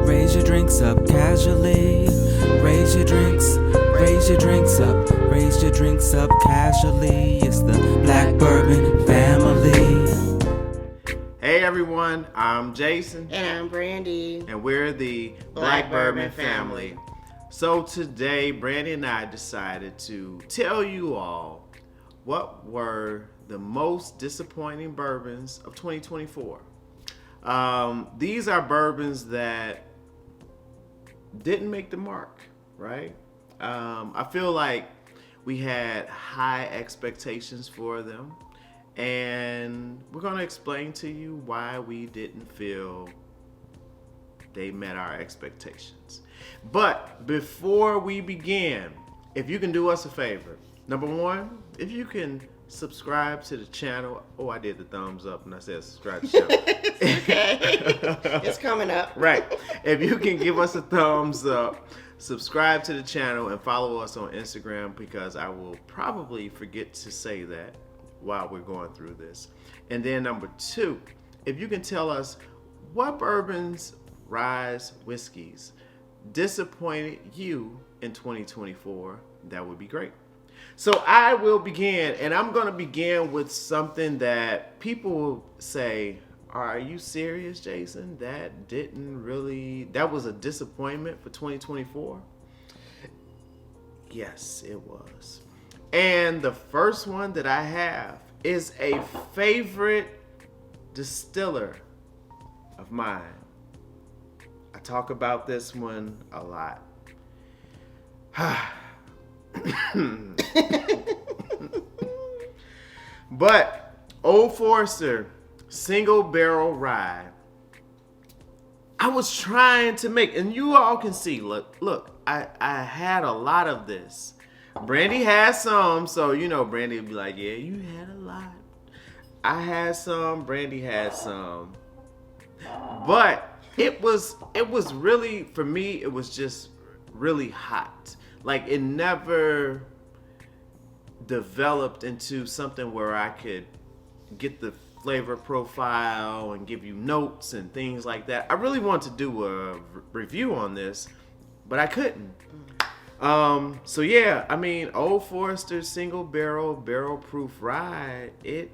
Raise your drinks up casually. Raise your drinks up. Raise your drinks up casually. It's the Black Bourbon family. Hey everyone, I'm Jason. And I'm Brandy. And we're the Black Bourbon family. So today, Brandy and I decided to tell you all what were the most disappointing bourbons of 2024. These are bourbons that didn't make the mark, right? I feel like we had high expectations for them, and we're going to explain to you why we didn't feel they met our expectations. But before we begin, if you can do us a favor, number one, if you can subscribe to the channel. Oh, I did the thumbs up and I said subscribe to the channel. Okay. It's coming up. Right. If you can give us a thumbs up, subscribe to the channel, and follow us on Instagram, because I will probably forget to say that while we're going through this. And then number two, if you can tell us what bourbons, ryes, whiskeys disappointed you in 2024, that would be great. So I will begin, and I'm going to begin with something that people say, are you serious, Jason? That was a disappointment for 2024? Yes, it was. And the first one that I have is a favorite distiller of mine. I talk about this one a lot. But Old Forester Single Barrel Rye, I was trying to make, and you all can see, look, I had a lot of this. Brandy had some, so Brandy would be like, yeah, you had a lot. I had some, Brandy had some. But it was really, for me, it was just really hot. Like, it never developed into something where I could get the flavor profile and give you notes and things like that. I really wanted to do a review on this, but I couldn't. So yeah, I mean, Old Forester Single Barrel Proof Rye, it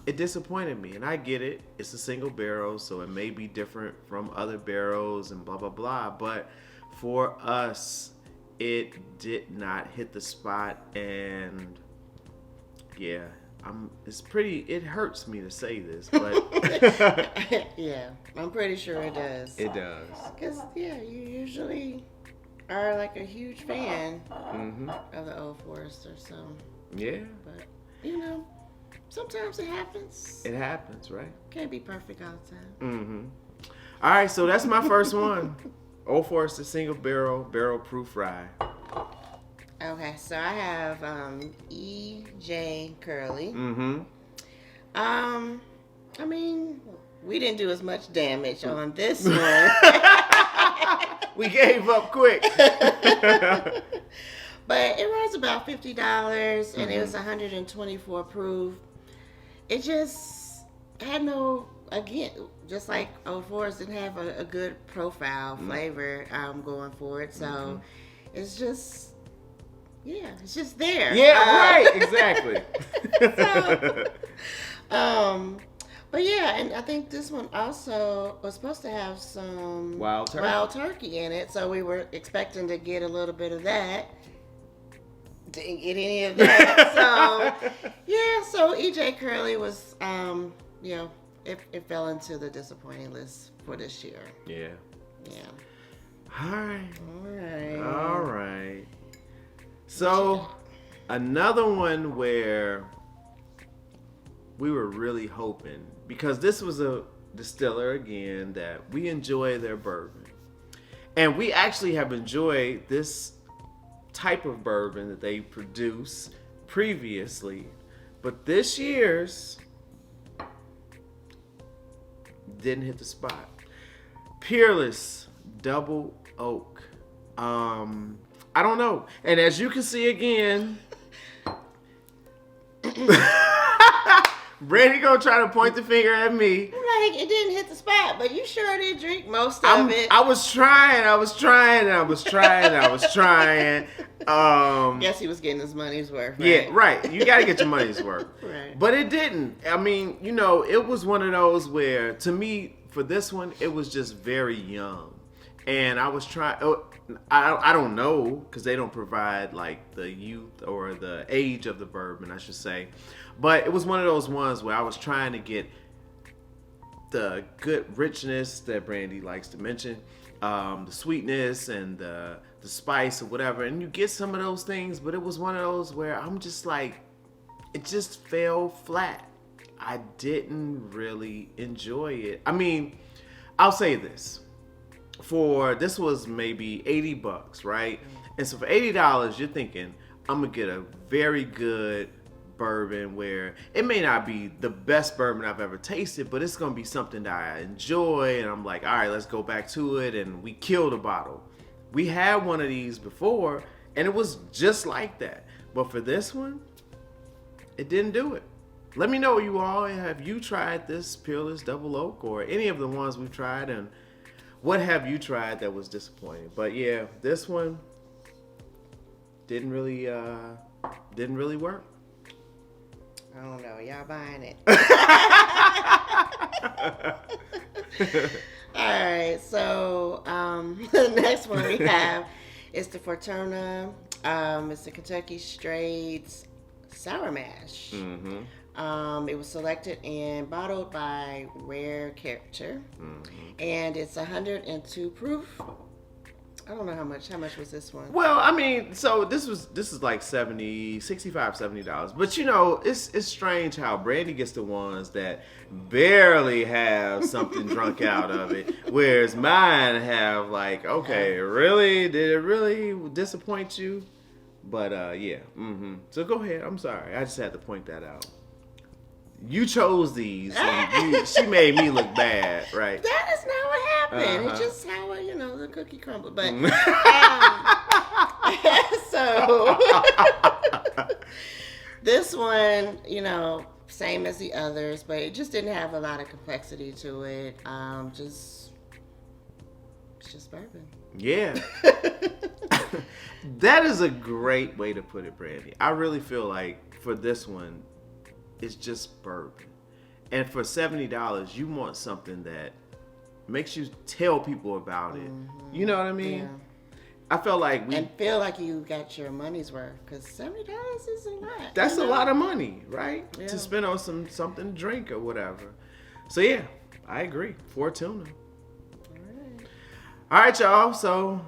disappointed me, and I get it. It's a single barrel, so it may be different from other barrels and blah blah blah, but for us, it did not hit the spot. And yeah, it hurts me to say this, but yeah, I'm pretty sure it does. It does. Because, yeah, you usually are like a huge fan of the Old Forester, so. Yeah. But, sometimes it happens. It happens, right? Can't be perfect all the time. All right, so that's my first one. Old Forester Single Barrel Proof Rye. Okay, so I have E.J. Curley. I mean, we didn't do as much damage on this one. We gave up quick. But it was about $50, and it was 124 proof. It just had just like Old Forester, didn't have a good profile flavor going for it. So it's just, it's just there. Yeah, right, exactly. But yeah, and I think this one also was supposed to have some wild turkey in it. So we were expecting to get a little bit of that. Didn't get any of that. So yeah, so E.J. Curley was, it fell into the disappointing list for this year. Yeah. Yeah. All right. So another one where we were really hoping, because this was a distiller again that we enjoy their bourbon, and we actually have enjoyed this type of bourbon that they produce previously, but this year's didn't hit the spot. Peerless Double Oak. I don't know. And as you can see again, Brandy gonna try to point the finger at me. like it didn't hit the spot, but you sure did drink most of it. I was trying. Guess he was getting his money's worth. Right? Yeah, right. You got to get your money's worth. Right. But it didn't. I mean, it was one of those where, to me, for this one, it was just very young. And I was trying, I don't know, because they don't provide like the youth or the age of the bourbon, I should say. But it was one of those ones where I was trying to get the good richness that Brandy likes to mention, the sweetness and the spice or whatever. And you get some of those things, but it was one of those where I'm just like, it just fell flat. I didn't really enjoy it. I mean, I'll say this. This was maybe $80, right? And so for $80, you're thinking, I'm gonna get a very good bourbon where it may not be the best bourbon I've ever tasted, but it's gonna be something that I enjoy. And I'm like, all right, let's go back to it. And we killed a bottle. We had one of these before, and it was just like that. But for this one, it didn't do it. Let me know, you all, have you tried this Peerless Double Oak or any of the ones we've tried, and what have you tried that was disappointing? But yeah, this one didn't really work. I don't know. Y'all buying it. All right. So the next one we have is the Fortuna. It's the Kentucky Straight Sour Mash. Mm-hmm. It was selected and bottled by Rare Character, and it's 102 proof. I don't know how much. How much was this one? Well, I mean, so this is like $70. But it's strange how Brandy gets the ones that barely have something drunk out of it, whereas mine have like, okay, really? Did it really disappoint you? But yeah. So go ahead. I'm sorry. I just had to point that out. You chose these. And she made me look bad, right? That is not what happened. It's just how the cookie crumbled. But so this one, same as the others, but it just didn't have a lot of complexity to it. It's just bourbon. Yeah. That is a great way to put it, Brandy. I really feel like for this one, it's just bourbon. And for $70, you want something that makes you tell people about it. You know what I mean? Yeah. I felt like and feel like you got your money's worth, because $70 is a lot. That's a lot of money, right? Yeah. To spend on something to drink or whatever. So yeah, I agree. Fortuna. All right, y'all. So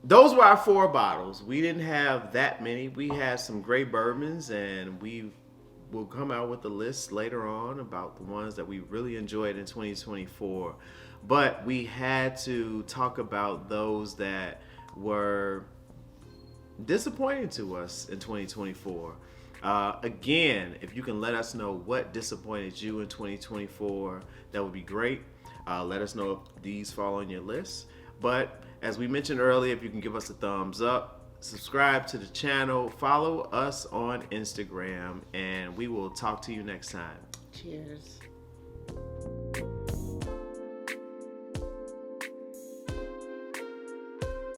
those were our 4 bottles. We didn't have that many. We had some great bourbons, and we'll come out with a list later on about the ones that we really enjoyed in 2024. But we had to talk about those that were disappointing to us in 2024. Again, if you can let us know what disappointed you in 2024, that would be great. Let us know if these fall on your list. But as we mentioned earlier, if you can give us a thumbs up, subscribe to the channel, follow us on Instagram, and we will talk to you next time. Cheers.